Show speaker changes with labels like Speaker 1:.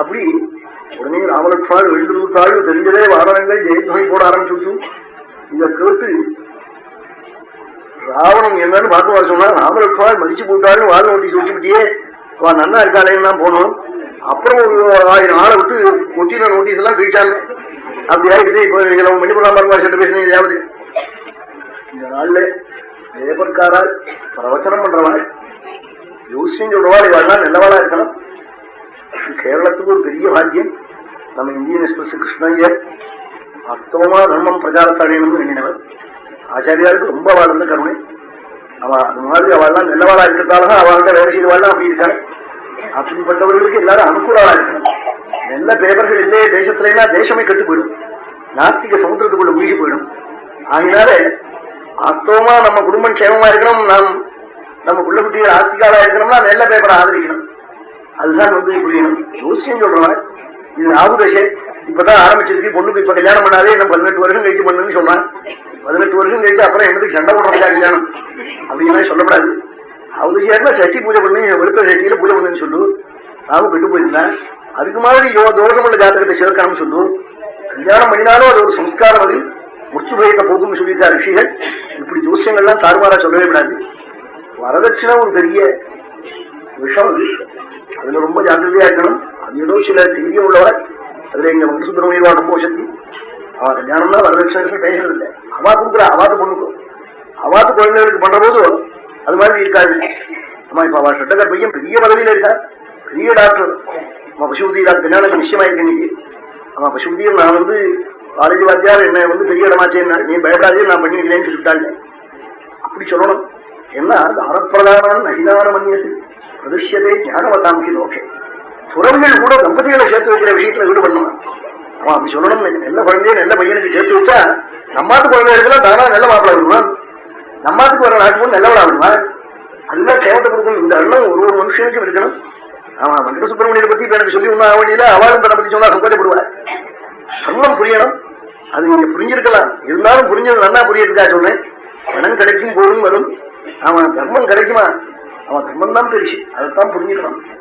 Speaker 1: அப்படி உடனே ராமலட்சுமாள் எழுந்துருத்தாள் தெரிஞ்சதே வாரணங்கள் ஜெயத்வகை போட ஆரம்பிச்சு. இத கேட்டு ராவணம் என்னன்னு பார்க்க சொன்னா ராமலட்சுமாள் மதிச்சு போட்டாள்னு வால் நோட்டீஸ் வச்சுக்கிட்டே அவ நன்னா இருக்காளேன்னு தான் போனோம். அப்புறம் ஒரு 1000 ஆளை விட்டு ஒட்டின நோட்டீஸ் எல்லாம் கழிச்சாங்க. அப்படி ஆகிட்டு இப்ப மணி பண்ணாம சட்ட பேசினேன். ஏதாவது இந்த நாள்ல லேபர்காரால் பிரவச்சனம் பண்றவாள் யோசியம் சொல்றவாள் இவாள்லாம் நல்லவாளா இருக்கணும். கேரளத்துக்கு ஒரு பெரிய பாக்கியம். நம்ம இந்தியன் எக்ஸ்பிரஸ் கிருஷ்ணய்யர் வாஸ்தவமா தர்மம் பிரச்சாரத்தடையணும்னு எண்ணினவர். ஆச்சாரியாருக்கு ரொம்ப வாழ்ந்த கருணை. அவ அது மாதிரி அவள்லாம் நல்லவாளா இருக்கிறதாலதான் அவள்கிட்ட வேலை செய்தவாள்லாம் அப்படி இருக்காங்க. அப்படிப்பட்டவர்களுக்கு எல்லாரும் அனுகூலமா இருக்கணும். நல்ல பேப்பர்கள் இல்லையே தேசத்துல தேசமே கெட்டு போயிடும், நாஸ்திக சமுத்திரத்துக்குள்ள மூழ்கி போயிடும். ஆகினால வாஸ்தவமா நம்ம குடும்பம் க்ஷேமமா இருக்கணும், நம்ம புள்ள குட்டிகள் ஆஸ்திகாலா இருக்கணும்னா நல்ல பேப்பரை ஆதரிக்கணும். அதுதான் புரியணும். ஜோசியம் சொல்றவன் இது ராகுதசை இப்பதான் ஆரம்பிச்சிருக்கு, பொண்ணுக்கு இப்ப கல்யாணம் பண்ணாதே இன்னும் 18 வருஷம் கழிச்சு பண்ணுன்னு சொன்னான். 18 வருஷம் கழிச்சு அப்புறம் என்னது சண்டை போடுறதா கல்யாணம் அப்படின்னா சொல்லப்படாது. ராகுதசையா சஷ்டி பூஜை பண்ணி வெளுத்த சஷ்டியில பூஜை பண்ணுன்னு சொல்லு. ராகு கெட்டு போயிருந்தேன் அதுக்கு மாதிரி தோஷமுள்ள ஜாதகத்தை சேர்க்கணும்னு சொல்லு. கல்யாணம் பண்ணினாலும் அது ஒரு சம்ஸ்காரம், அது முச்சு பயத்தை போக்கும்னு சொல்லியிருக்கா ரிஷிகள். இப்படி ஜோசியங்கள்லாம் தாறுமாறா சொல்லவே விடாது. வரதட்சணை ஒரு பெரிய விஷம், அது அதுல ரொம்ப ஜாக்கிரதையா இருக்கணும். அது ஏதோ சில தெரிய உள்ளவர் அதுல எங்க வந்து சுப்பிரமணியவா ரொம்ப சக்தி. அவ கல்யாணம்னா வரதட்சணை பேசுறது இல்லை. அவா கொடுக்குற அவாத்து பொண்ணுக்கும் அவாத்து குழந்தைகளுக்கு பண்ற போது அது மாதிரி இருக்காது. ஆமா இப்ப அவ சட்டகர் பையன் பெரிய பதவியில இருக்கா, பெரிய டாக்டர். அவன் பசுபதியார் கல்யாணம் நிச்சயமாயிருக்கு இன்னைக்கு. அவன் பசுபதியும் நான் காலேஜ் வாத்தியார் என்ன பெரிய இடமாச்சேன்னா நீ பயப்படாதே நான் பண்ணி வைக்கிறேன்னு சொல்லிட்டாங்க. அப்படி சொல்லணும். ஏன்னா தாரப்பிரதான நகிதான மன்னியது பிரதிஷ்யத்தை ஞானவதாம்கி லோகே. துறவிகள் கூட தம்பதிகளை சேர்த்து வைக்கிற விஷயத்துல ஈடுபடணும். அவன் அப்படி சொல்லணும். நல்ல குழந்தைய நல்ல பையனுக்கு சேர்த்து வச்சா நம்மாத்து குழந்தைகளுக்கெல்லாம் தானா நல்ல மாப்பிள விடுவான், நம்மாத்துக்கு வர நாட்டுக்கும் நல்லவளா விடுவான். அதுதான் சேவத்தை கொடுக்கணும். இந்த எண்ணம் ஒரு மனுஷனுக்கும் இருக்கணும். அவன் வெங்கட சுப்பிரமணியனை பத்தி எனக்கு சொல்லி ஒன்னும் ஆவணியில அவளும் தன்னை பத்தி சொன்னா சங்கோச்சப்படுவார். தர்மம் புரியணும். அது நீங்க புரிஞ்சிருக்கலாம், இருந்தாலும் புரிஞ்சது நல்லா புரியறதுக்காக சொன்னேன். பணம் கிடைக்கும் போதும் வரும். அவன் தர்மம் கிடைக்குமா, அவன் தர்மம் தான் பெருசு, அதைத்தான் புரிஞ்சுக்கணும்.